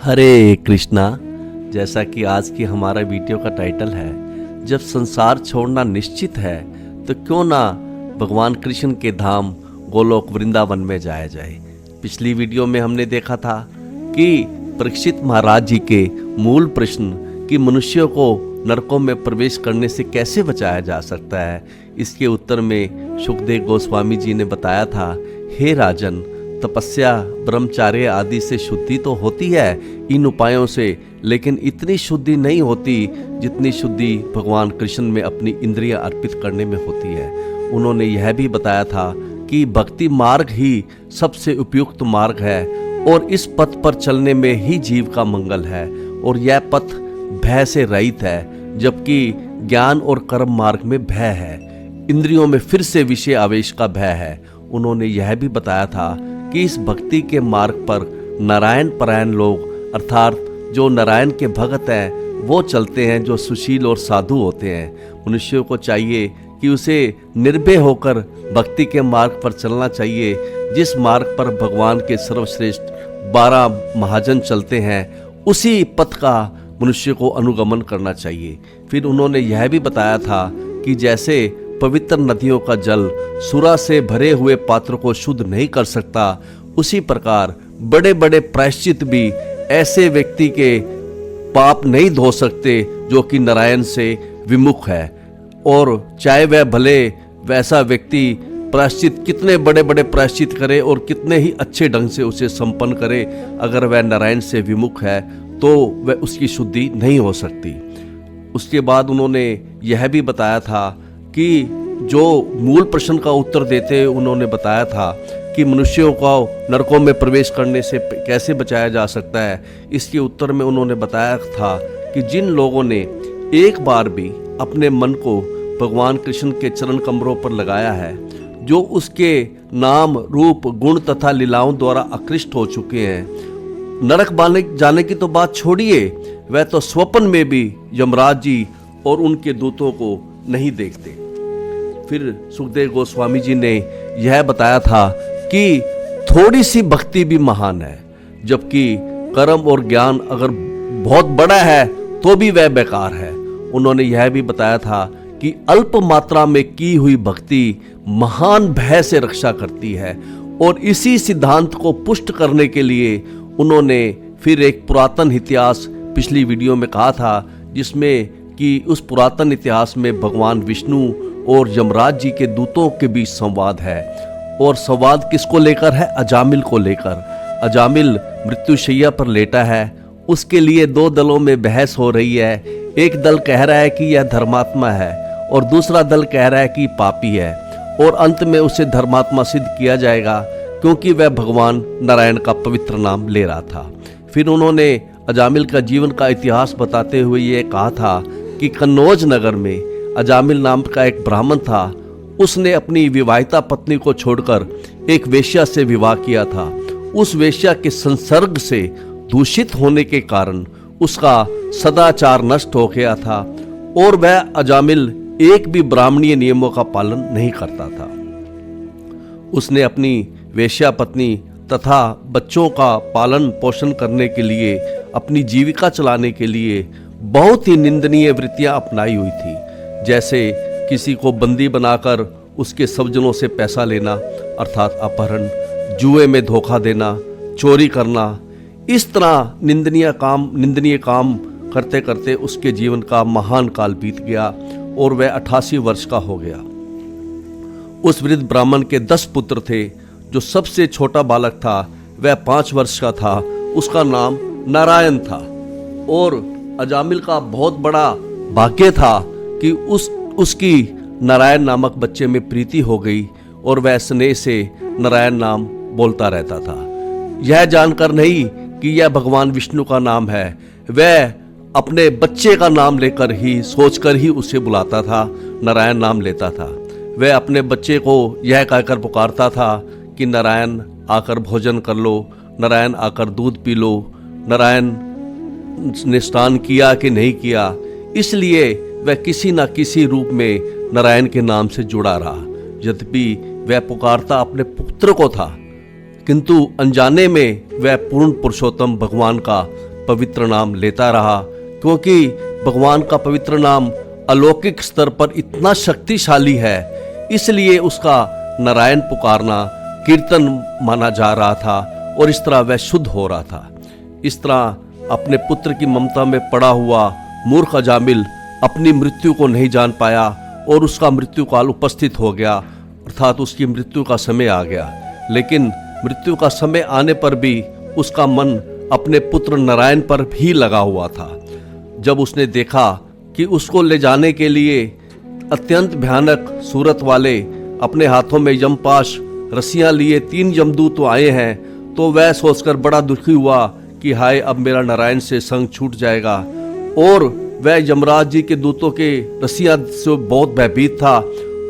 हरे कृष्णा। जैसा कि आज की हमारा वीडियो का टाइटल है, जब संसार छोड़ना निश्चित है तो क्यों ना भगवान कृष्ण के धाम गोलोक वृंदावन में जाया जाए। पिछली वीडियो में हमने देखा था कि परीक्षित महाराज जी के मूल प्रश्न कि मनुष्यों को नरकों में प्रवेश करने से कैसे बचाया जा सकता है, इसके उत्तर में सुखदेव गोस्वामी जी ने बताया था, हे राजन, तपस्या ब्रह्मचार्य आदि से शुद्धि तो होती है इन उपायों से, लेकिन इतनी शुद्धि नहीं होती जितनी शुद्धि भगवान कृष्ण में अपनी इंद्रियां अर्पित करने में होती है। उन्होंने यह भी बताया था कि भक्ति मार्ग ही सबसे उपयुक्त मार्ग है और इस पथ पर चलने में ही जीव का मंगल है और यह पथ भय से रहित है, जबकि ज्ञान और कर्म मार्ग में भय है, इंद्रियों में फिर से विषय आवेश का भय है। उन्होंने यह भी बताया था कि इस भक्ति के मार्ग पर नारायण परायण लोग अर्थात जो नारायण के भगत हैं वो चलते हैं, जो सुशील और साधु होते हैं। मनुष्यों को चाहिए कि उसे निर्भय होकर भक्ति के मार्ग पर चलना चाहिए, जिस मार्ग पर भगवान के सर्वश्रेष्ठ 12 महाजन चलते हैं उसी पथ का मनुष्य को अनुगमन करना चाहिए। फिर उन्होंने यह भी बताया था कि जैसे पवित्र नदियों का जल सुरा से भरे हुए पात्र को शुद्ध नहीं कर सकता, उसी प्रकार बड़े बड़े प्रायश्चित भी ऐसे व्यक्ति के पाप नहीं धो सकते जो कि नारायण से विमुख है। और चाहे वह भले वैसा व्यक्ति प्रायश्चित कितने बड़े बड़े प्रायश्चित करे और कितने ही अच्छे ढंग से उसे संपन्न करे, अगर वह नारायण से विमुख है तो वह उसकी शुद्धि नहीं हो सकती। उसके बाद उन्होंने यह भी बताया था कि जो मूल प्रश्न का उत्तर देते उन्होंने बताया था कि मनुष्यों को नरकों में प्रवेश करने से कैसे बचाया जा सकता है। इसके उत्तर में उन्होंने बताया था कि जिन लोगों ने एक बार भी अपने मन को भगवान कृष्ण के चरण कमरों पर लगाया है, जो उसके नाम रूप गुण तथा लीलाओं द्वारा आकृष्ट हो चुके हैं, नरक जाने की तो बात छोड़िए, वह तो स्वप्न में भी यमराज जी और उनके दूतों को नहीं देखते। फिर सुखदेव गोस्वामी जी ने यह बताया था कि थोड़ी सी भक्ति भी महान है, जबकि कर्म और ज्ञान अगर बहुत बड़ा है तो भी वह बेकार है। उन्होंने यह भी बताया था कि अल्प मात्रा में की हुई भक्ति महान भय से रक्षा करती है। और इसी सिद्धांत को पुष्ट करने के लिए उन्होंने फिर एक पुरातन इतिहास पिछली वीडियो में कहा था, जिसमें कि उस पुरातन इतिहास में भगवान विष्णु और यमराज जी के दूतों के बीच संवाद है। और संवाद किसको लेकर है? अजामिल को लेकर। अजामिल मृत्युशैया पर लेटा है, उसके लिए 2 दलों में बहस हो रही है। एक दल कह रहा है कि यह धर्मात्मा है और दूसरा दल कह रहा है कि पापी है, और अंत में उसे धर्मात्मा सिद्ध किया जाएगा क्योंकि वह भगवान नारायण का पवित्र नाम ले रहा था। फिर उन्होंने अजामिल का जीवन का इतिहास बताते हुए ये कहा था कि कन्नौज नगर में अजामिल नाम का एक ब्राह्मण था। उसने अपनी विवाहिता पत्नी को छोड़कर एक वेश्या से विवाह किया था। उस वेश्या के संसर्ग से दूषित होने के कारण उसका सदाचार नष्ट हो गया था और वह अजामिल एक भी ब्राह्मणीय नियमों का पालन नहीं करता था। उसने अपनी वेश्या पत्नी तथा बच्चों का पालन पोषण करने के लिए, अपनी जीविका चलाने के लिए बहुत ही निंदनीय वृत्तियां अपनाई हुई थी, जैसे किसी को बंदी बनाकर उसके स्वजनों से पैसा लेना अर्थात अपहरण, जुए में धोखा देना, चोरी करना। इस तरह निंदनीय काम करते करते उसके जीवन का महान काल बीत गया और वह 88 वर्ष का हो गया। उस वृद्ध ब्राह्मण के 10 पुत्र थे। जो सबसे छोटा बालक था वह 5 वर्ष का था, उसका नाम नारायण था। और अजामिल का बहुत बड़ा भाग्य था कि उसकी नारायण नामक बच्चे में प्रीति हो गई और वह स्नेह से नारायण नाम बोलता रहता था। यह जानकर नहीं कि यह भगवान विष्णु का नाम है, वह अपने बच्चे का नाम लेकर ही, सोचकर ही उसे बुलाता था, नारायण नाम लेता था। वह अपने बच्चे को यह कहकर पुकारता था कि नारायण आकर भोजन कर लो, नारायण आकर दूध पी लो, नारायण ने स्नान किया कि नहीं किया। इसलिए वह किसी न किसी रूप में नारायण के नाम से जुड़ा रहा। यद्यपि वह पुकारता अपने पुत्र को था, किंतु अनजाने में वह पूर्ण पुरुषोत्तम भगवान का पवित्र नाम लेता रहा, क्योंकि भगवान का पवित्र नाम अलौकिक स्तर पर इतना शक्तिशाली है, इसलिए उसका नारायण पुकारना कीर्तन माना जा रहा था और इस तरह वह शुद्ध हो रहा था। इस तरह अपने पुत्र की ममता में पड़ा हुआ मूर्ख अजामिल अपनी मृत्यु को नहीं जान पाया और उसका मृत्यु काल उपस्थित हो गया, अर्थात उसकी मृत्यु का समय आ गया। लेकिन मृत्यु का समय आने पर भी उसका मन अपने पुत्र नारायण पर भी लगा हुआ था। जब उसने देखा कि उसको ले जाने के लिए अत्यंत भयानक सूरत वाले अपने हाथों में यमपाश रस्सियां लिए 3 यमदूत आए हैं, तो वह सोचकर बड़ा दुखी हुआ कि हाय, अब मेरा नारायण से संग छूट जाएगा। और वह यमराज जी के दूतों के रस्सियां से बहुत भयभीत था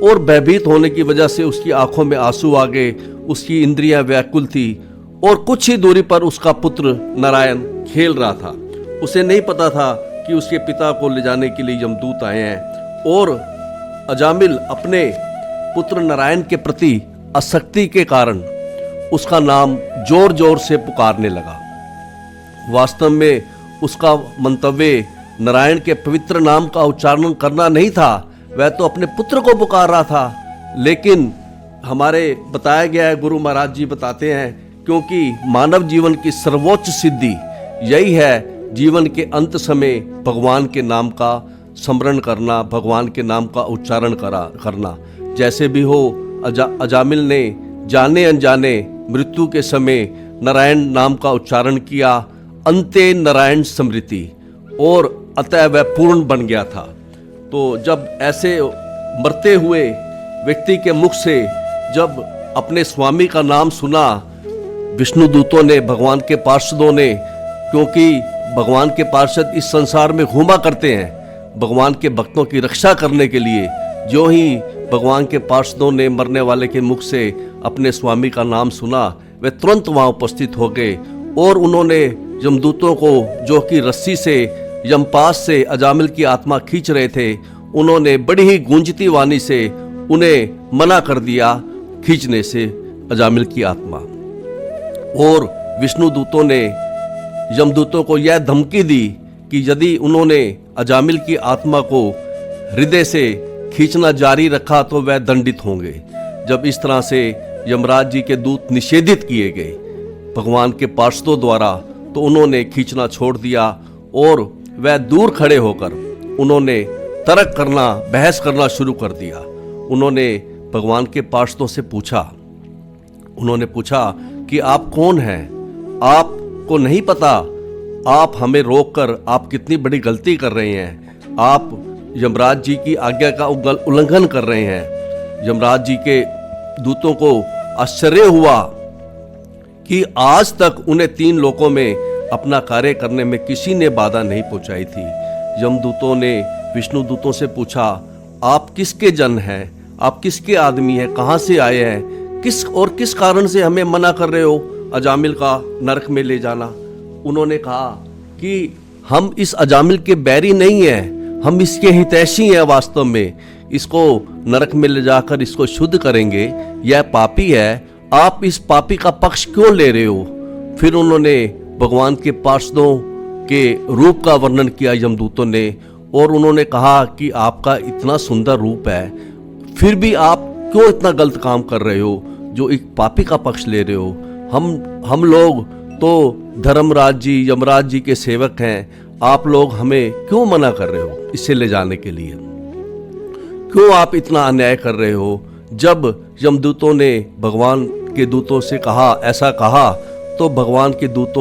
और भयभीत होने की वजह से उसकी आंखों में आंसू आ गए, उसकी इंद्रियां व्याकुल थी और कुछ ही दूरी पर उसका पुत्र नारायण खेल रहा था। उसे नहीं पता था कि उसके पिता को ले जाने के लिए यमदूत आए हैं और अजामिल अपने पुत्र नारायण के प्रति आसक्ति के कारण उसका नाम जोर जोर से पुकारने लगा। वास्तव में उसका मंतव्य नारायण के पवित्र नाम का उच्चारण करना नहीं था, वह तो अपने पुत्र को पुकार रहा था। लेकिन हमारे बताया गया है, गुरु महाराज जी बताते हैं, क्योंकि मानव जीवन की सर्वोच्च सिद्धि यही है जीवन के अंत समय भगवान के नाम का स्मरण करना, भगवान के नाम का उच्चारण करना। जैसे भी हो, अजामिल ने जाने अनजाने मृत्यु के समय नारायण नाम का उच्चारण किया, अंते नारायण स्मृति, और अतः वह पूर्ण बन गया था। तो जब ऐसे मरते हुए व्यक्ति के मुख से जब अपने स्वामी का नाम सुना विष्णु दूतों ने, भगवान के पार्षदों ने, क्योंकि भगवान के पार्षद इस संसार में घूमा करते हैं भगवान के भक्तों की रक्षा करने के लिए, जो ही भगवान के पार्षदों ने मरने वाले के मुख से अपने स्वामी का नाम सुना, वे तुरंत वहां उपस्थित हो गए और उन्होंने यमदूतों को, जो कि रस्सी से यमपास से अजामिल की आत्मा खींच रहे थे, उन्होंने बड़ी ही गूंजती वाणी से उन्हें मना कर दिया खींचने से अजामिल की आत्मा। और विष्णु दूतों ने यमदूतों को यह धमकी दी कि यदि उन्होंने अजामिल की आत्मा को हृदय से खींचना जारी रखा तो वह दंडित होंगे। जब इस तरह से यमराज जी के दूत निषेधित किए गए भगवान के पार्षदों द्वारा, तो उन्होंने खींचना छोड़ दिया और वह दूर खड़े होकर उन्होंने तर्क करना, बहस करना शुरू कर दिया। उन्होंने भगवान के पार्षदों से पूछा, उन्होंने पूछा कि आप कौन हैं? आपको नहीं पता आप हमें रोककर आप कितनी बड़ी गलती कर रहे हैं? आप यमराज जी की आज्ञा का उल्लंघन कर रहे हैं। यमराज जी के दूतों को आश्चर्य हुआ कि आज तक उन्हें 3 लोकों में अपना कार्य करने में किसी ने बाधा नहीं पहुंचाई थी। यमदूतों ने विष्णु दूतों से पूछा, आप किसके जन हैं? आप किसके आदमी हैं? कहाँ से आए हैं? किस कारण से हमें मना कर रहे हो अजामिल का नरक में ले जाना? उन्होंने कहा कि हम इस अजामिल के बैरी नहीं हैं, हम इसके हितैषी हैं। वास्तव में इसको नरक में ले जाकर इसको शुद्ध करेंगे, यह पापी है, आप इस पापी का पक्ष क्यों ले रहे हो? फिर उन्होंने भगवान के पार्षदों के रूप का वर्णन किया यमदूतों ने, और उन्होंने कहा कि आपका इतना सुंदर रूप है, फिर भी आप क्यों इतना गलत काम कर रहे हो, जो एक पापी का पक्ष ले रहे हो? हम लोग तो धर्मराज जी, यमराज जी के सेवक हैं, आप लोग हमें क्यों मना कर रहे हो इसे ले जाने के लिए? क्यों आप इतना अन्याय कर रहे हो? जब यमदूतों ने भगवान के दूतों से कहा, ऐसा कहा, तो भगवान के दूत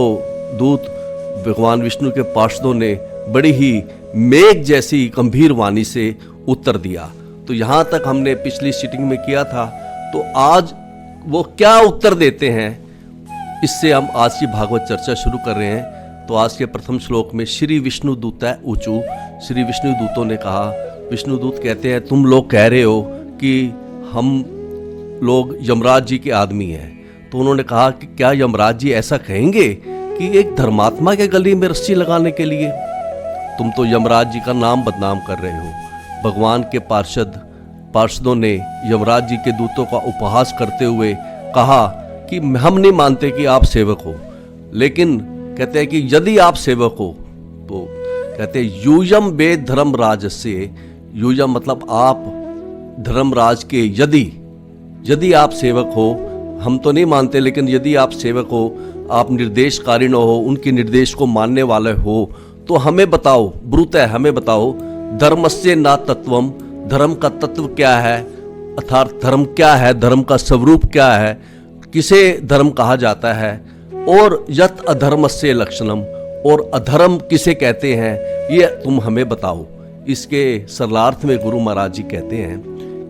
भगवान विष्णु के पार्षदों ने बड़ी ही मेघ जैसी गंभीर वाणी से उत्तर दिया। तो यहाँ तक हमने पिछली सीटिंग में किया था, तो आज वो क्या उत्तर देते हैं, इससे हम आज की भागवत चर्चा शुरू कर रहे हैं। तो आज के प्रथम श्लोक में श्री विष्णु दूतै ऊचु, श्री विष्णु दूतों ने कहा, विष्णु दूत कहते हैं, तुम लोग कह रहे हो कि हम लोग यमराज जी के आदमी हैं। तो उन्होंने कहा कि क्या यमराज जी ऐसा कहेंगे कि एक धर्मात्मा के गले में रस्सी लगाने के लिए? तुम तो यमराज जी का नाम बदनाम कर रहे हो। भगवान के पार्षदों ने यमराज जी के दूतों का उपहास करते हुए कहा कि हम नहीं मानते कि आप सेवक हो, लेकिन कहते हैं कि यदि आप सेवक हो तो कहते हैं यूयम वे धर्मराज से, यूयम मतलब आप धर्मराज के, यदि आप सेवक हो, हम तो नहीं मानते लेकिन यदि आप सेवक हो, आप निर्देशकारी न हो, उनके निर्देश को मानने वाले हो, तो हमें बताओ, ब्रूतः हमें बताओ, धर्मस्य ना तत्वम, धर्म का तत्व क्या है, अर्थात धर्म क्या है, धर्म का स्वरूप क्या है, किसे धर्म कहा जाता है, और यत अधर्मस्य लक्षणम, और अधर्म किसे कहते हैं, ये तुम हमें बताओ। इसके सरलार्थ में गुरु महाराज जी कहते हैं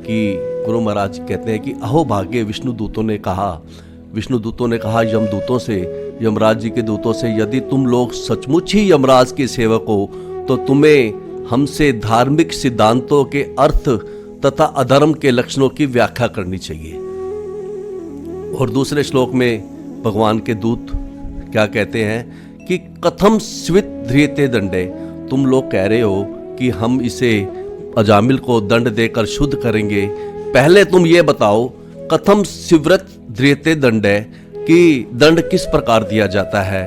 कि अहो भाग्य विष्णुदूतों ने कहा यमदूतों से, यमराज जी के दूतों से, यदि तुम लोग सचमुच ही यमराज के सेवक हो तो तुम्हें हमसे धार्मिक सिद्धांतों के अर्थ तथा अधर्म के लक्षणों की व्याख्या करनी चाहिए। और दूसरे श्लोक में भगवान के दूत क्या कहते हैं कि कथम स्वित ध्रियते दंडे, तुम लोग कह रहे हो कि हम इसे अजामिल को दंड देकर शुद्ध करेंगे, पहले तुम ये बताओ कथम शिव्रत ध्रियते दंडे, कि दंड किस प्रकार दिया जाता है,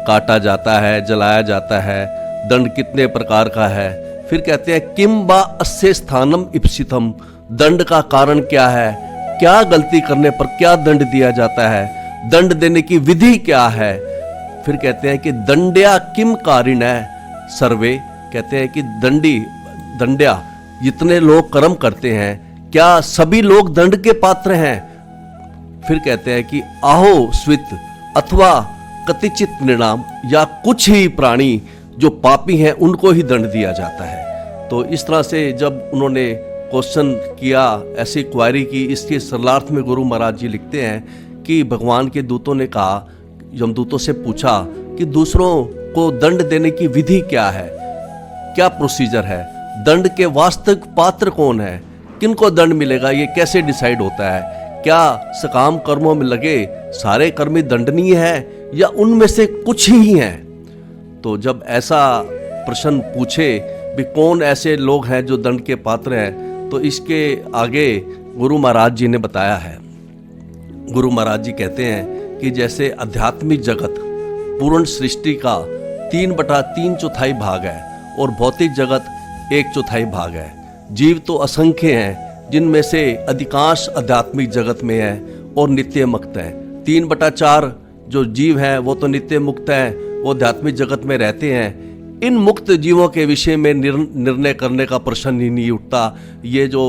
काटा जाता है, जलाया जाता है, दंड कितने प्रकार का है। फिर कहते हैं किम बा अस्य स्थानम इप्सितम, दंड का कारण क्या है, क्या गलती करने पर क्या दंड दिया जाता है, दंड देने की विधि क्या है। फिर कहते हैं कि दंड्या किम कारिण है सर्वे, कहते हैं कि दंड्या जितने लोग कर्म करते हैं क्या सभी लोग दंड के पात्र हैं। फिर कहते हैं कि आहो स्वित अथवा कतिचित निर्णाम, या कुछ ही प्राणी जो पापी हैं उनको ही दंड दिया जाता है। तो इस तरह से जब उन्होंने क्वेश्चन किया, ऐसी क्वारी की, इसके सरलार्थ में गुरु महाराज जी लिखते हैं कि भगवान के दूतों ने कहा, यमदूतों से पूछा कि दूसरों को दंड देने की विधि क्या है, क्या प्रोसीजर है, दंड के वास्तविक पात्र कौन है, किनको दंड मिलेगा, ये कैसे डिसाइड होता है, क्या सकाम कर्मों में लगे सारे कर्मी दंडनीय हैं या उनमें से कुछ ही हैं। तो जब ऐसा प्रश्न पूछे भी कौन ऐसे लोग हैं जो दंड के पात्र हैं, तो इसके आगे गुरु महाराज जी ने बताया है। गुरु महाराज जी कहते हैं कि जैसे आध्यात्मिक जगत पूर्ण सृष्टि का 3/3 भाग है और भौतिक जगत 1/4 भाग है। जीव तो असंख्य हैं, जिनमें से अधिकांश आध्यात्मिक जगत में है और नित्य मुक्त है। 3/4 जो जीव हैं वो तो नित्य मुक्त हैं, वो आध्यात्मिक जगत में रहते हैं। इन मुक्त जीवों के विषय में निर्णय करने का प्रश्न ही नहीं उठता। ये जो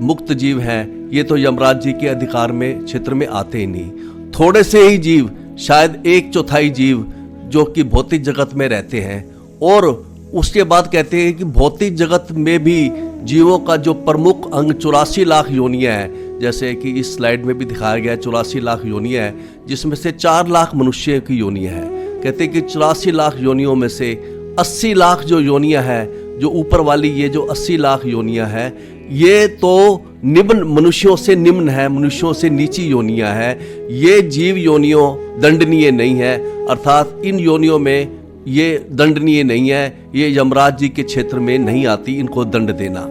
मुक्त जीव हैं ये तो यमराज जी के अधिकार में क्षेत्र में आते ही नहीं। थोड़े से ही जीव, शायद 1/4 जीव जो कि भौतिक जगत में रहते हैं। और उसके बाद कहते हैं कि भौतिक जगत में भी जीवों का जो प्रमुख अंग 84 लाख योनियां हैं, जैसे कि इस स्लाइड में भी दिखाया गया 84 लाख योनियां हैं, जिसमें से 4 लाख मनुष्य की योनियां हैं। कहते हैं कि 84 लाख योनियों में से 80 लाख जो योनियां हैं, जो ऊपर वाली ये जो 80 लाख योनियां हैं, ये तो निम्न मनुष्यों से निम्न है, मनुष्यों से नीची योनियां हैं। ये जीव योनियों दंडनीय नहीं है, अर्थात इन योनियों में ये दंडनीय नहीं है, ये यमराज जी के क्षेत्र में नहीं आती इनको दंड देना,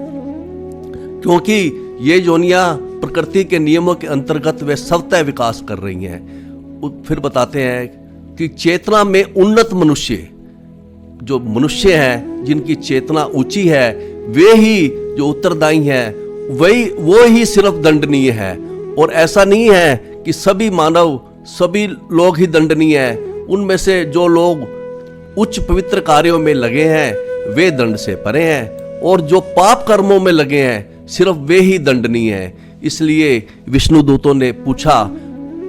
क्योंकि ये योनियां प्रकृति के नियमों के अंतर्गत वे स्वतः विकास कर रही हैं। फिर बताते हैं कि चेतना में उन्नत मनुष्य, जो मनुष्य हैं जिनकी चेतना ऊंची है, वे ही जो उत्तरदायी हैं, वो ही सिर्फ दंडनीय है। और ऐसा नहीं है कि सभी मानव, सभी लोग ही दंडनीय हैं। उनमें से जो लोग उच्च पवित्र कार्यों में लगे हैं वे दंड से परे हैं, और जो पाप कर्मों में लगे हैं सिर्फ वे ही दंडनीय हैं। इसलिए विष्णु दूतों ने पूछा,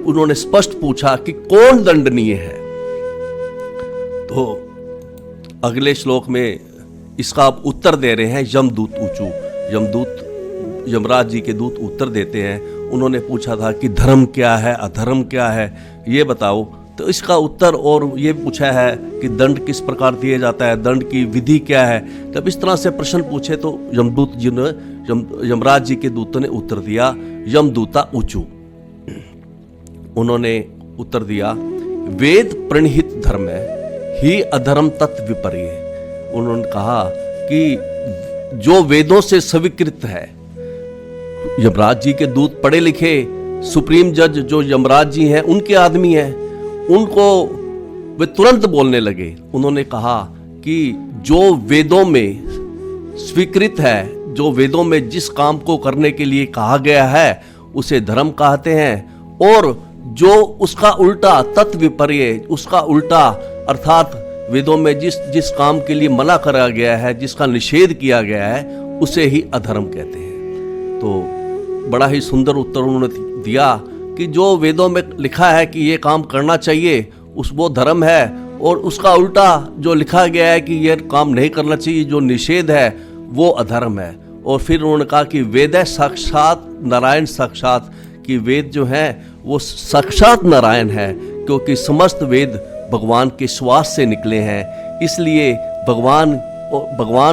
उन्होंने स्पष्ट पूछा कि कौन दंडनीय है। तो अगले श्लोक में इसका आप उत्तर दे रहे हैं यमदूत ऊंचू। यमराज जी के दूत उत्तर देते हैं। उन्होंने पूछा था कि धर्म क्या है, अधर्म क्या है, ये बताओ। तो इसका उत्तर और ये पूछा है कि दंड किस प्रकार दिया जाता है, दंड की विधि क्या है। जब इस तरह से प्रश्न पूछे तो यमदूत जी ने, यमराज जी के दूतों ने उत्तर दिया, यमदूता ऊंचू। उन्होंने उत्तर दिया, वेद प्रणिहित धर्म ही अधर्म तत्व विपर्य। उन्होंने कहा कि जो वेदों से स्वीकृत है, यमराज जी के दूत पढ़े लिखे सुप्रीम जज जो यमराज जी हैं उनके आदमी हैं, उनको वे तुरंत बोलने लगे। उन्होंने कहा कि जो वेदों में स्वीकृत है, जो वेदों में जिस काम को करने के लिए कहा गया है उसे धर्म कहते हैं, और जो उसका उल्टा तत्विपर्य, उसका उल्टा अर्थात वेदों में जिस काम के लिए मना करा गया है, जिसका निषेध किया गया है, उसे ही अधर्म कहते हैं। तो बड़ा ही सुंदर उत्तर उन्होंने दिया कि जो वेदों में लिखा है कि ये काम करना चाहिए वो धर्म है, और उसका उल्टा जो लिखा गया है कि ये काम नहीं करना चाहिए, जो निषेध है, वो अधर्म है। और फिर उन्होंने कहा कि वेद है साक्षात नारायण साक्षात, कि वेद जो है वो साक्षात नारायण है, क्योंकि समस्त वेद भगवान के श्वास से निकले हैं। इसलिए भगवान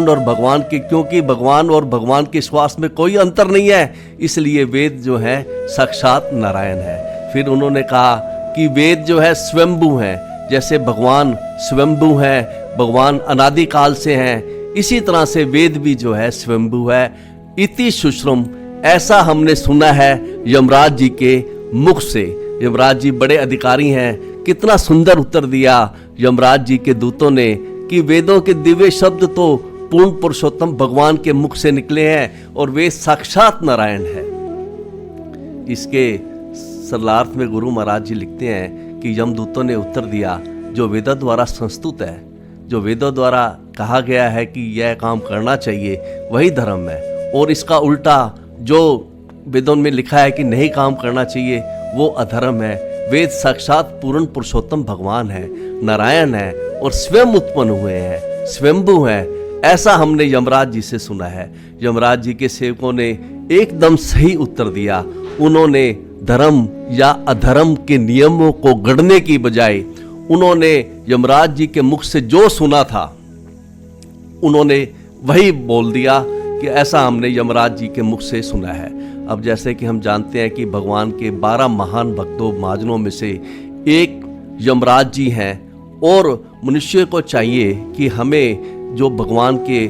और भगवान के, क्योंकि भगवान और भगवान के श्वास में कोई अंतर नहीं है, इसलिए वेद जो है साक्षात नारायण है। फिर उन्होंने कहा कि वेद जो है स्वयंभू है, जैसे भगवान स्वयंभू है, भगवान अनादिकाल से हैं, इसी तरह से वेद भी जो है स्वयंभू है। इति सुश्रुम, ऐसा हमने सुना है यमराज जी के मुख से। यमराज जी बड़े अधिकारी हैं, कितना सुंदर उत्तर दिया यमराज जी के दूतों ने कि वेदों के दिव्य शब्द तो पूर्ण पुरुषोत्तम भगवान के मुख से निकले हैं, और वे साक्षात नारायण है। इसके सरलार्थ में गुरु महाराज जी लिखते हैं कि यमदूतों ने उत्तर दिया, जो वेदों द्वारा संस्तुत है, जो वेदों द्वारा कहा गया है कि यह काम करना चाहिए, वही धर्म है, और इसका उल्टा जो वेदों में लिखा है कि नहीं काम करना चाहिए, वो अधर्म है। वेद साक्षात पूर्ण पुरुषोत्तम भगवान है, नारायण है, और स्वयं उत्पन्न हुए हैं, स्वयंभू हैं। ऐसा हमने यमराज जी से सुना है। यमराज जी के सेवकों ने एकदम सही उत्तर दिया। उन्होंने धर्म या अधर्म के नियमों को गढ़ने की बजाय उन्होंने यमराज जी के मुख से जो सुना था, उन्होंने वही बोल दिया कि ऐसा हमने यमराज जी के मुख से सुना है। अब जैसे कि हम जानते हैं कि भगवान के 12 महान भक्तों महाजनों में से एक यमराज जी हैं, और मनुष्य को चाहिए कि हमें जो भगवान के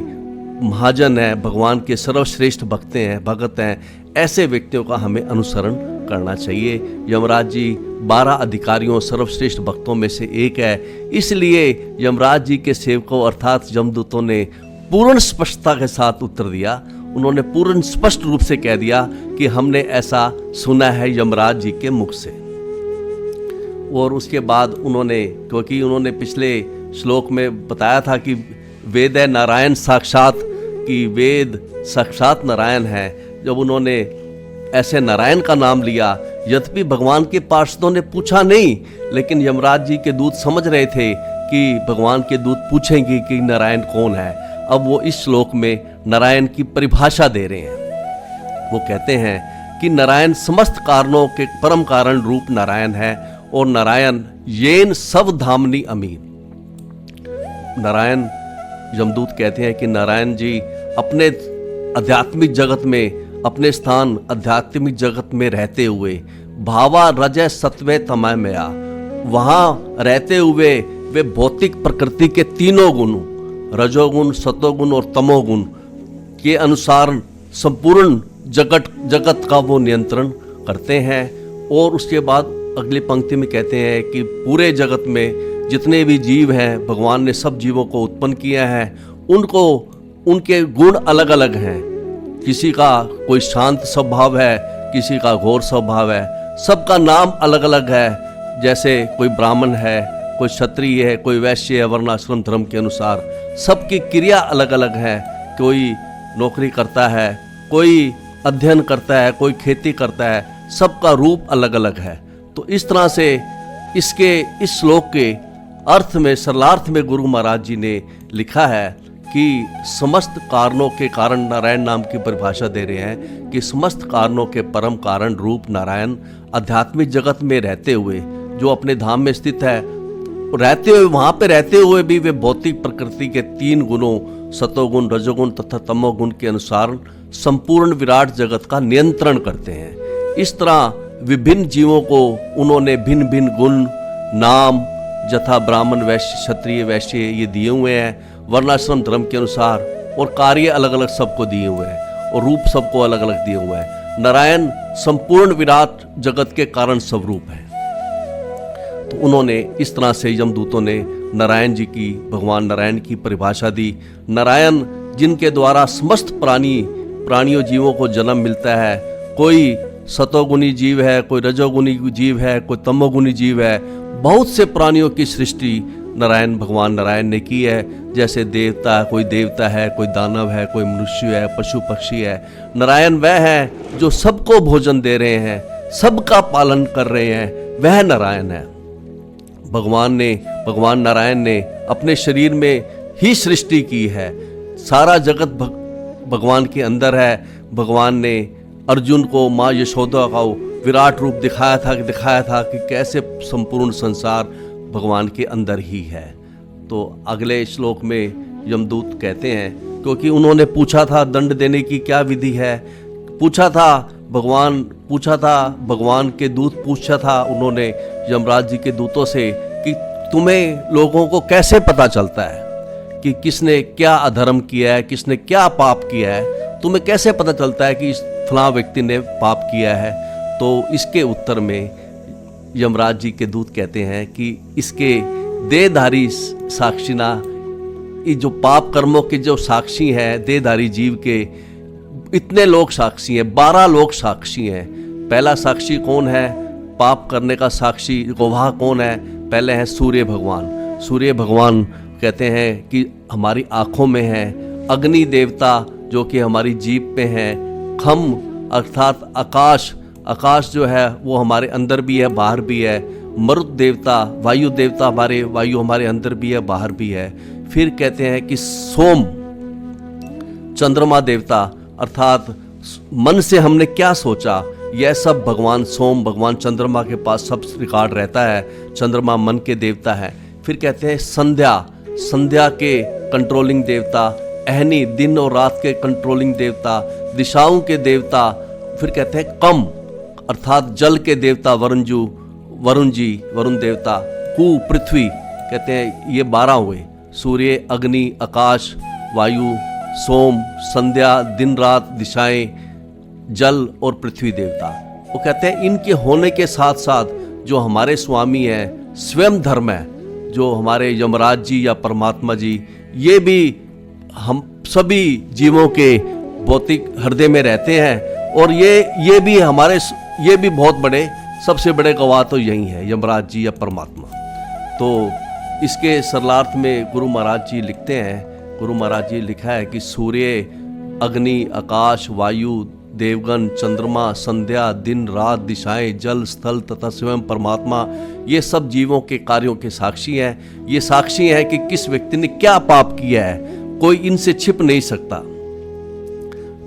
महाजन हैं, भगवान के सर्वश्रेष्ठ भक्त हैं, ऐसे व्यक्तियों का हमें अनुसरण करना चाहिए। यमराज जी 12 अधिकारियों सर्वश्रेष्ठ भक्तों में से एक है, इसलिए यमराज जी के सेवकों अर्थात यमदूतों ने पूर्ण स्पष्टता के साथ उत्तर दिया। उन्होंने पूर्ण स्पष्ट रूप से कह दिया कि हमने ऐसा सुना है यमराज जी के मुख से। और उसके बाद उन्होंने, क्योंकि उन्होंने पिछले श्लोक में बताया था कि वेद है नारायण साक्षात, कि वेद साक्षात नारायण है, जब उन्होंने ऐसे नारायण का नाम लिया, यद्यपि भगवान के पार्षदों ने पूछा नहीं, लेकिन यमराज जी के दूत समझ रहे थे कि भगवान के दूत पूछेंगे कि नारायण कौन है। अब वो इस श्लोक में नारायण की परिभाषा दे रहे हैं। वो कहते हैं कि नारायण समस्त कारणों के परम कारण रूप नारायण है, और नारायण येन सब धामनी अमी। नारायण, यमदूत कहते हैं कि नारायण जी अपने आध्यात्मिक जगत में, अपने स्थान आध्यात्मिक जगत में रहते हुए, भावा रजय सत्व तमय मया, वहाँ रहते हुए वे भौतिक प्रकृति के तीनों गुण, रजोगुण, सतोगुण और तमोगुण के अनुसार संपूर्ण जगत का वो नियंत्रण करते हैं। और उसके बाद अगली पंक्ति में कहते हैं कि पूरे जगत में जितने भी जीव हैं, भगवान ने सब जीवों को उत्पन्न किया है, उनको उनके गुण अलग अलग हैं। किसी का कोई शांत स्वभाव है, किसी का घोर स्वभाव है, सबका नाम अलग अलग है। जैसे कोई ब्राह्मण है, कोई क्षत्रिय है, कोई वैश्य है, वर्णाश्रम धर्म के अनुसार सबकी क्रिया अलग अलग है। कोई नौकरी करता है, कोई अध्ययन करता है, कोई खेती करता है, सबका रूप अलग अलग है। तो इस तरह से इस श्लोक के अर्थ में, सरलार्थ में गुरु महाराज जी ने लिखा है कि समस्त कारणों के कारण, नारायण नाम की परिभाषा दे रहे हैं कि समस्त कारणों के परम कारण रूप नारायण आध्यात्मिक जगत में रहते हुए, जो अपने धाम में स्थित है, रहते हुए, वहाँ पे रहते हुए भी वे भौतिक प्रकृति के 3 गुणों, सतोगुण, रजोगुण तथा तमोगुण के अनुसार संपूर्ण विराट जगत का नियंत्रण करते हैं। इस तरह विभिन्न जीवों को उन्होंने भिन्न भिन्न गुण, नाम, यथा ब्राह्मण, वैश्य, क्षत्रिय, वैश्य ये दिए हुए हैं वर्णाश्रम धर्म के अनुसार, और कार्य अलग अलग सबको दिए हुए हैं, और रूप सबको अलग अलग दिए हुए हैं। नारायण संपूर्ण विराट जगत के कारण स्वरूप है। तो उन्होंने इस तरह से यमदूतों ने नारायण जी की, भगवान नारायण की परिभाषा दी। नारायण जिनके द्वारा समस्त प्राणियों जीवों को जन्म मिलता है। कोई सतोगुणी जीव है, कोई रजोगुणी जीव है, कोई तमोगुणी जीव है। बहुत से प्राणियों की सृष्टि भगवान नारायण ने की है। जैसे कोई देवता है, कोई दानव है, कोई मनुष्य है, पशु पक्षी है। नारायण वह है जो सबको भोजन दे रहे हैं, सबका पालन कर रहे हैं, वह नारायण है। भगवान नारायण ने अपने शरीर में ही सृष्टि की है। सारा जगत भगवान के अंदर है। भगवान ने अर्जुन को माँ यशोदा का विराट रूप दिखाया था कि कैसे संपूर्ण संसार भगवान के अंदर ही है। तो अगले श्लोक में यमदूत कहते हैं, क्योंकि उन्होंने पूछा था दंड देने की क्या विधि है, पूछा था भगवान के दूत पूछा था उन्होंने यमराज जी के दूतों से कि तुम्हें लोगों को कैसे पता चलता है कि किसने क्या अधर्म किया है, किसने क्या पाप किया है, तुम्हें कैसे पता चलता है कि इस फलां व्यक्ति ने पाप किया है। तो इसके उत्तर में यमराज जी के दूत कहते हैं कि इसके देहधारी साक्षिना, ये जो पाप कर्मों के जो साक्षी हैं, देहधारी जीव के इतने लोग साक्षी हैं, 12 लोग साक्षी हैं। पहला साक्षी कौन है? पाप करने का साक्षी गवाह कौन है? पहले है सूर्य भगवान। सूर्य भगवान कहते हैं कि हमारी आंखों में है। अग्नि देवता जो कि हमारी जीभ पे हैं। खम अर्थात आकाश जो है वो हमारे अंदर भी है, बाहर भी है। मरुत देवता, वायु देवता, वायु हमारे अंदर भी है, बाहर भी है। फिर कहते हैं कि सोम चंद्रमा देवता, अर्थात मन से हमने क्या सोचा, यह सब भगवान सोम, भगवान चंद्रमा के पास सब रिकॉर्ड रहता है। चंद्रमा मन के देवता है। फिर कहते हैं संध्या के कंट्रोलिंग देवता। अहनी दिन और रात के कंट्रोलिंग देवता, दिशाओं के देवता। फिर कहते हैं कम अर्थात जल के देवता वरुण देवता। कु पृथ्वी, कहते हैं ये 12 हुए। सूर्य, अग्नि, आकाश, वायु, सोम, संध्या, दिन रात, दिशाएं, जल और पृथ्वी देवता। वो कहते हैं इनके होने के साथ साथ जो हमारे स्वामी हैं, स्वयं धर्म है, जो हमारे यमराज जी या परमात्मा जी, ये भी हम सभी जीवों के भौतिक हृदय में रहते हैं। और ये भी बहुत बड़े, सबसे बड़े गवाह तो यही है, यमराज जी या परमात्मा। तो इसके सरलार्थ में गुरु महाराज जी लिखते हैं, गुरु महाराज जी लिखा है कि सूर्य, अग्नि, आकाश, वायु, देवगण, चंद्रमा, संध्या, दिन रात, दिशाएं, जल, स्थल तथा स्वयं परमात्मा, ये सब जीवों के कार्यों के साक्षी हैं। ये साक्षी हैं कि किस व्यक्ति ने क्या पाप किया है, कोई इनसे छिप नहीं सकता।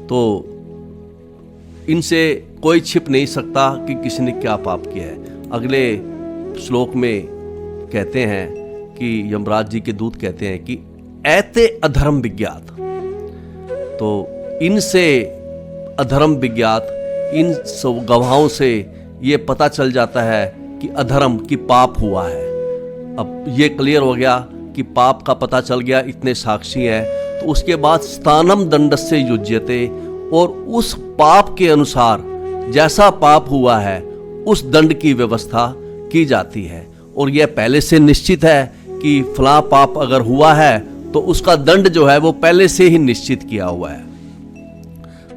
तो इनसे कोई छिप नहीं सकता कि किसी ने क्या पाप किया है। अगले श्लोक में कहते हैं कि यमराज जी के दूत कहते हैं कि ऐते अधर्म विज्ञात, तो इनसे अधर्म विज्ञात, इन सब गवाहों से ये पता चल जाता है कि अधर्म की पाप हुआ है। अब ये क्लियर हो गया कि पाप का पता चल गया, इतने साक्षी हैं। तो उसके बाद स्थानम दंडस्य युज्यते, और उस पाप के अनुसार जैसा पाप हुआ है उस दंड की व्यवस्था की जाती है। और यह पहले से निश्चित है कि फलां पाप अगर हुआ है तो उसका दंड जो है वो पहले से ही निश्चित किया हुआ है।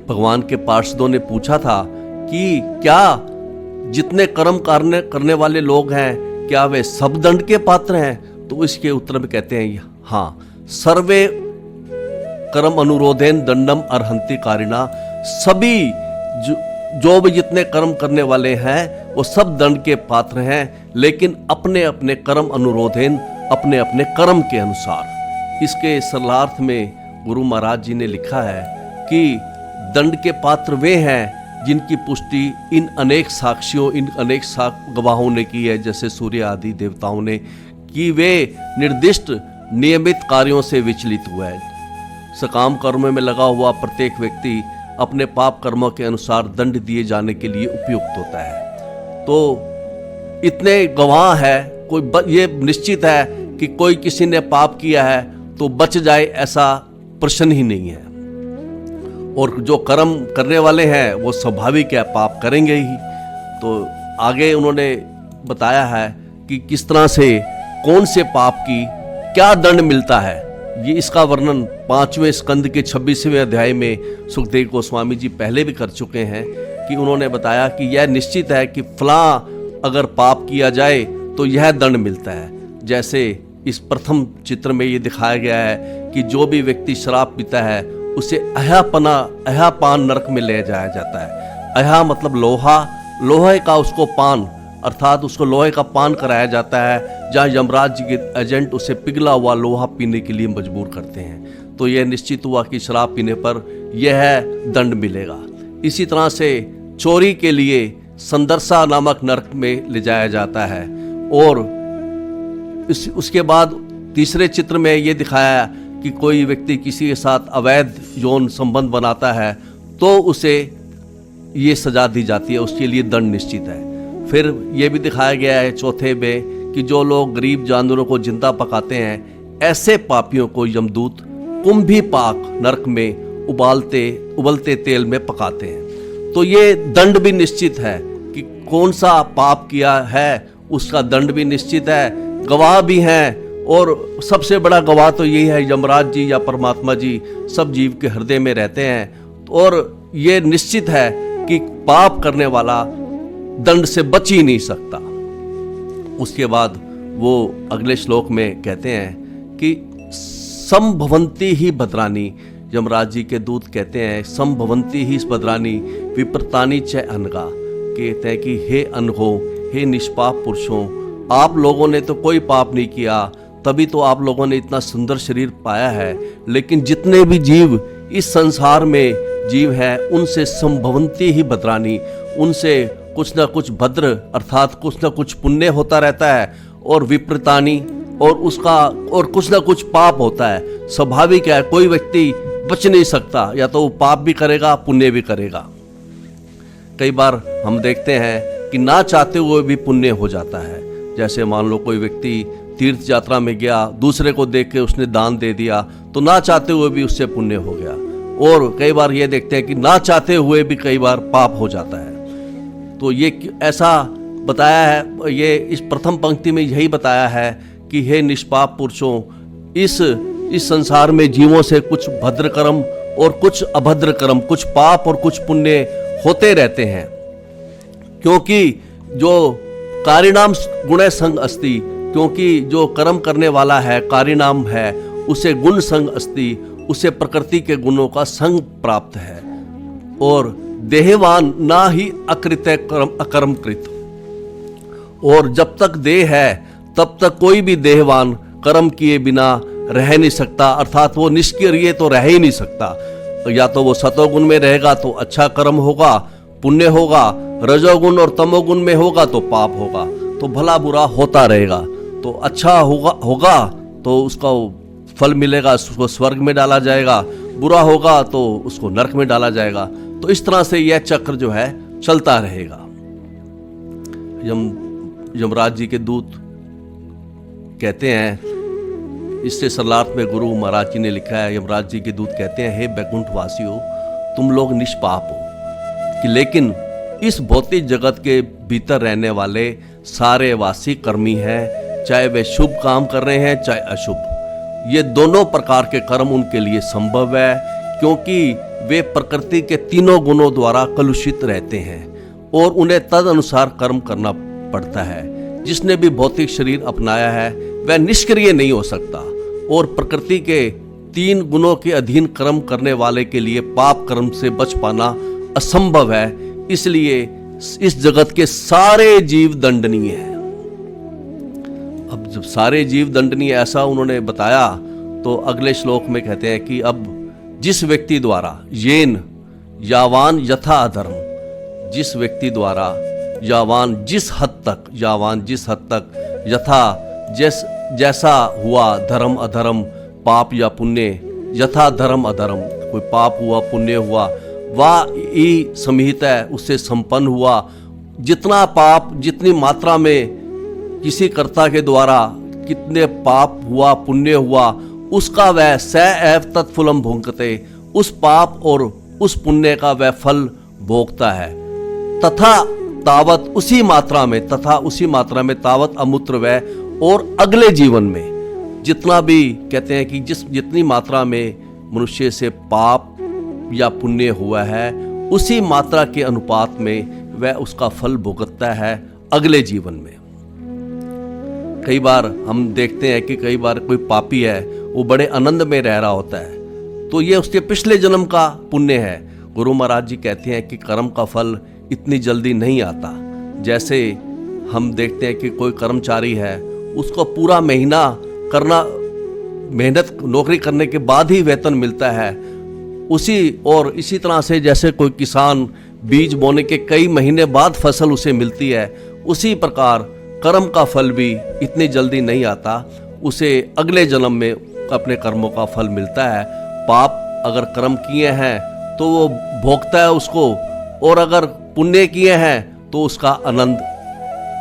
भगवान के पार्षदों ने पूछा था कि क्या जितने कर्म करने वाले लोग हैं क्या वे सब दंड के पात्र हैं? तो इसके उत्तर में कहते हैं हाँ, सर्वे कर्म अनुरोधेन दंडम अर्हंति कारिणा, सभी जो भी जितने कर्म करने वाले हैं वो सब दंड के पात्र हैं, लेकिन अपने अपने कर्म अनुरोधेन, अपने अपने कर्म के अनुसार। इसके सरलार्थ में गुरु महाराज जी ने लिखा है कि दंड के पात्र वे हैं जिनकी पुष्टि इन अनेक साक्षियों, इन अनेक गवाहों ने की है, जैसे सूर्य आदि देवताओं ने, कि वे निर्दिष्ट नियमित कार्यों से विचलित हुआ है। सकाम कर्म में लगा हुआ प्रत्येक व्यक्ति अपने पाप कर्मों के अनुसार दंड दिए जाने के लिए उपयुक्त होता है। तो इतने गवाह है, ये निश्चित है कि कोई किसी ने पाप किया है तो बच जाए, ऐसा प्रश्न ही नहीं है। और जो कर्म करने वाले हैं वो स्वाभाविक है, पाप करेंगे ही। तो आगे उन्होंने बताया है कि किस तरह से कौन से पाप की क्या दंड मिलता है। ये इसका वर्णन 5वें स्कंद के 26वें अध्याय में सुखदेव गोस्वामी जी पहले भी कर चुके हैं कि उन्होंने बताया कि यह निश्चित है कि फलां अगर पाप किया जाए तो यह दंड मिलता है। जैसे इस प्रथम चित्र में ये दिखाया गया है कि जो भी व्यक्ति शराब पीता है उसे अहापान नरक में ले जाया जाता है। अहा मतलब लोहा, लोहे का उसको पान अर्थात उसको लोहे का पान कराया जाता है, जहाँ यमराज जी के एजेंट उसे पिघला हुआ लोहा पीने के लिए मजबूर करते हैं। तो यह निश्चित हुआ कि शराब पीने पर यह दंड मिलेगा। इसी तरह से चोरी के लिए संदर्शा नामक नरक में ले जाया जाता है। और उसके बाद तीसरे चित्र में ये दिखाया कि कोई व्यक्ति किसी के साथ अवैध यौन संबंध बनाता है तो उसे ये सजा दी जाती है, उसके लिए दंड निश्चित है। फिर ये भी दिखाया गया है चौथे में कि जो लोग गरीब जानवरों को जिंदा पकाते हैं ऐसे पापियों को यमदूत कुंभी पाक नरक में उबलते तेल में पकाते हैं। तो ये दंड भी निश्चित है कि कौन सा पाप किया है उसका दंड भी निश्चित है। गवाह भी हैं और सबसे बड़ा गवाह तो यही है यमराज जी या परमात्मा जी सब जीव के हृदय में रहते हैं। और ये निश्चित है कि पाप करने वाला दंड से बच ही नहीं सकता। उसके बाद वो अगले श्लोक में कहते हैं कि संभवंती ही भद्रानी, यमराज जी के दूत कहते हैं संभवंती ही भद्रानी विप्रतानी च अनगा, कहते हैं कि हे अनघो, हे निष्पाप पुरुषों, आप लोगों ने तो कोई पाप नहीं किया तभी तो आप लोगों ने इतना सुंदर शरीर पाया है। लेकिन जितने भी जीव इस संसार में जीव हैं उनसे संभवंती ही भद्रानी, उनसे कुछ ना कुछ भद्र अर्थात कुछ ना कुछ पुण्य होता रहता है और विप्रतानी और कुछ ना कुछ पाप होता है। स्वाभाविक है, कोई व्यक्ति बच नहीं सकता, या तो वो पाप भी करेगा पुण्य भी करेगा। कई बार हम देखते हैं कि ना चाहते हुए भी पुण्य हो जाता है। जैसे मान लो कोई व्यक्ति तीर्थ यात्रा में गया, दूसरे को देख के उसने दान दे दिया तो ना चाहते हुए भी उससे पुण्य हो गया। और कई बार ये देखते हैं कि ना चाहते हुए भी कई बार पाप हो जाता है। तो ये ऐसा बताया है, ये इस प्रथम पंक्ति में यही बताया है कि हे निष्पाप पुरुषों, इस संसार में जीवों से कुछ भद्र कर्म और कुछ अभद्र कर्म, कुछ पाप और कुछ पुण्य होते रहते हैं। क्योंकि जो कारिणाम गुणे संग अस्ति, क्योंकि जो कर्म करने वाला है कारिणाम है उसे गुण संग अस्ति, उसे प्रकृति के गुणों का संग प्राप्त है। और देहवान ना ही अकृत अकर्म कृत, और जब तक देह है तब तक कोई भी देहवान कर्म किए बिना रह नहीं सकता, अर्थात वो निष्क्रिय तो रह ही नहीं सकता। या तो वो सतोगुण में रहेगा तो अच्छा कर्म होगा, पुण्य होगा, रजोगुण और तमोगुण में होगा तो पाप होगा, तो भला बुरा होता रहेगा। तो अच्छा होगा तो उसका फल मिलेगा, उसको स्वर्ग में डाला जाएगा, बुरा होगा तो उसको नरक में डाला जाएगा। तो इस तरह से यह चक्र जो है चलता रहेगा। यमराज जी के दूत कहते हैं, इससे सरलार्थ में गुरु महाराज जी ने लिखा है, यमराज जी के दूत कहते हैं, हे बैकुंठ वासियों, तुम लोग निष्पाप हो कि लेकिन इस भौतिक जगत के भीतर रहने वाले सारे वासी कर्मी हैं, चाहे वे शुभ काम कर रहे हैं चाहे अशुभ। ये दोनों प्रकार के कर्म उनके लिए संभव है क्योंकि वे प्रकृति के तीनों गुणों द्वारा कलुषित रहते हैं और उन्हें तद अनुसार कर्म करना पड़ता है। जिसने भी भौतिक शरीर अपनाया है वह निष्क्रिय नहीं हो सकता, और प्रकृति के तीन गुणों के अधीन कर्म करने वाले के लिए पाप कर्म से बच पाना असंभव है। इसलिए इस जगत के सारे जीव दंडनीय हैं। अब जब सारे जीव दंडनीय ऐसा उन्होंने बताया तो अगले श्लोक में कहते हैं कि अब जिस व्यक्ति द्वारा येन यावान यथा अधर्म, जिस व्यक्ति द्वारा यावान जिस हद तक यथा जैसा हुआ धर्म अधर्म पाप या पुण्य, यथा धर्म अधर्म कोई पाप हुआ पुण्य हुआ, वह ई समिहित है उससे संपन्न हुआ। जितना पाप जितनी मात्रा में किसी कर्ता के द्वारा कितने पाप हुआ पुण्य हुआ उसका वह स एव तत्फलम भुंक्ते, उस पाप और उस पुण्य का वह फल भोगता है। तथा तावत उसी मात्रा में तथा उसी मात्रा में तावत अमूत्र व्यय और अगले जीवन में जितना भी कहते हैं कि जितनी मात्रा में मनुष्य से पाप या पुण्य हुआ है उसी मात्रा के अनुपात में वह उसका फल भुगतता है अगले जीवन में। कई बार हम देखते हैं कि कई बार कोई पापी है, वो बड़े आनंद में रह रहा होता है, तो ये उसके पिछले जन्म का पुण्य है। गुरु महाराज जी कहते हैं कि कर्म का फल इतनी जल्दी नहीं आता। जैसे हम देखते हैं कि कोई कर्मचारी है, उसको पूरा महीना करना, मेहनत नौकरी करने के बाद ही वेतन मिलता है। इसी तरह से जैसे कोई किसान बीज बोने के कई महीने बाद फसल उसे मिलती है, उसी प्रकार कर्म का फल भी इतनी जल्दी नहीं आता, उसे अगले जन्म में अपने कर्मों का फल मिलता है। पाप अगर कर्म किए हैं तो वो भोगता है उसको, और अगर पुण्य किए हैं तो उसका आनंद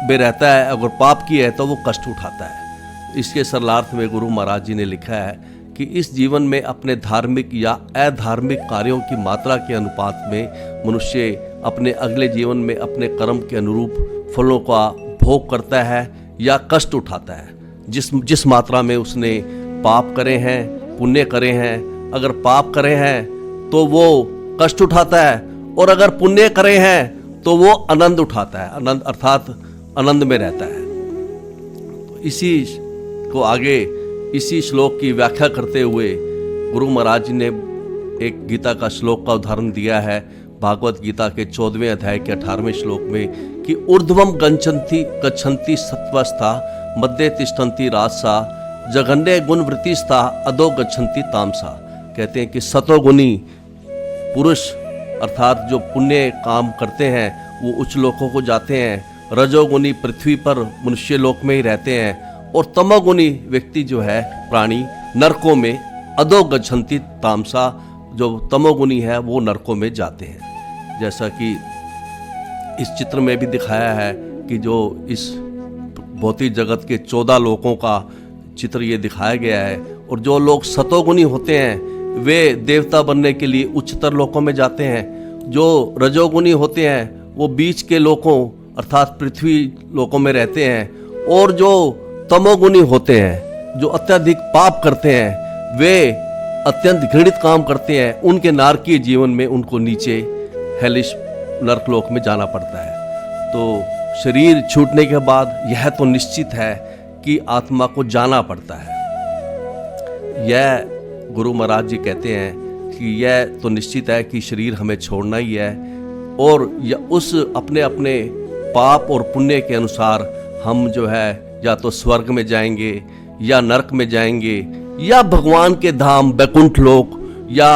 में रहता है, अगर पाप किए है तो वो कष्ट उठाता है। इसके सरलार्थ में गुरु महाराज जी ने लिखा है कि इस जीवन में अपने धार्मिक या अधार्मिक कार्यों की मात्रा के अनुपात में मनुष्य अपने अगले जीवन में अपने कर्म के अनुरूप फलों का भोग करता है या कष्ट उठाता है। जिस मात्रा में उसने पाप करे हैं, पुण्य करे हैं, अगर पाप करे हैं तो वो कष्ट उठाता है, और अगर पुण्य करे हैं तो वो आनंद उठाता है, आनंद अर्थात आनंद में रहता है। तो इसी को आगे इसी श्लोक की व्याख्या करते हुए गुरु महाराज जी ने एक गीता का श्लोक का उदाहरण दिया है, भागवत गीता के 14वें अध्याय के 18वें श्लोक में, कि ऊर्ध्वम गच्छन्ति सत्वस्था मध्य तिष्ठन्ति राजसा जघन्य गुण वृत्तिस्था अधो गच्छन्ति तामसा। कहते हैं कि सतोगुणी पुरुष अर्थात जो पुण्य काम करते हैं वो उच्च लोकों को जाते हैं, रजोगुणी पृथ्वी पर मनुष्य लोक में ही रहते हैं, और तमोगुणी व्यक्ति जो है प्राणी नरकों में, अधो गच्छन्ति तामसा, जो तमोगुणी है वो नरकों में जाते हैं। जैसा कि इस चित्र में भी दिखाया है कि जो इस भौतिक जगत के 14 लोकों का चित्र ये दिखाया गया है, और जो लोग सतोगुणी होते हैं वे देवता बनने के लिए उच्चतर लोकों में जाते हैं, जो रजोगुणी होते हैं वो बीच के लोकों अर्थात पृथ्वी लोकों में रहते हैं, और जो तमोगुणी होते हैं जो अत्यधिक पाप करते हैं, वे अत्यंत घृणित काम करते हैं, उनके नारकीय जीवन में उनको नीचे हेलिश नरकलोक में जाना पड़ता है। तो शरीर छूटने के बाद यह तो निश्चित है कि आत्मा को जाना पड़ता है। यह गुरु महाराज जी कहते हैं कि यह तो निश्चित है कि शरीर हमें छोड़ना ही है, और उस अपने अपने पाप और पुण्य के अनुसार हम जो है या तो स्वर्ग में जाएंगे या नरक में जाएंगे, या भगवान के धाम बैकुंठ लोक या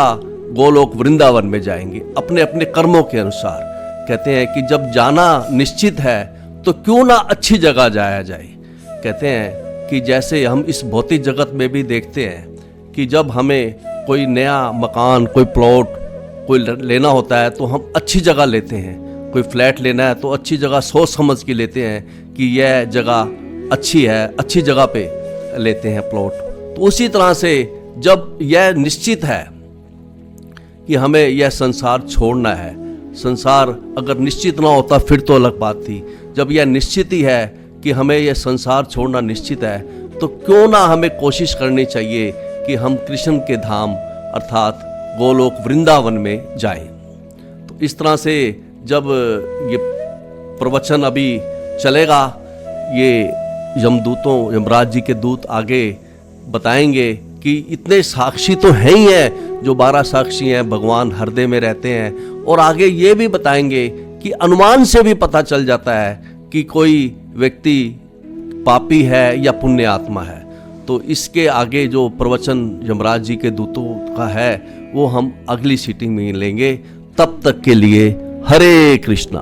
गोलोक वृंदावन में जाएंगे, अपने अपने कर्मों के अनुसार। कहते हैं कि जब जाना निश्चित है तो क्यों ना अच्छी जगह जाया जाए। कहते हैं कि जैसे हम इस भौतिक जगत में भी देखते हैं कि जब हमें कोई नया मकान, कोई प्लॉट कोई लेना होता है तो हम अच्छी जगह लेते हैं। कोई फ्लैट लेना है तो अच्छी जगह सोच समझ के लेते हैं कि यह जगह अच्छी है, अच्छी जगह पे लेते हैं प्लॉट। तो उसी तरह से जब यह निश्चित है कि हमें यह संसार छोड़ना है, संसार अगर निश्चित ना होता फिर तो अलग बात थी। जब यह निश्चित ही है कि हमें यह संसार छोड़ना निश्चित है, तो क्यों ना हमें कोशिश करनी चाहिए कि हम कृष्ण के धाम अर्थात गोलोक वृंदावन में जाएं। तो इस तरह से जब ये प्रवचन अभी चलेगा, ये यमराज जी के दूत आगे बताएंगे कि इतने साक्षी तो हैं ही हैं, जो 12 साक्षी हैं भगवान हृदय में रहते हैं, और आगे ये भी बताएंगे कि अनुमान से भी पता चल जाता है कि कोई व्यक्ति पापी है या पुण्य आत्मा है। तो इसके आगे जो प्रवचन यमराज जी के दूतों का है वो हम अगली सीटिंग में लेंगे। तब तक के लिए हरे कृष्णा।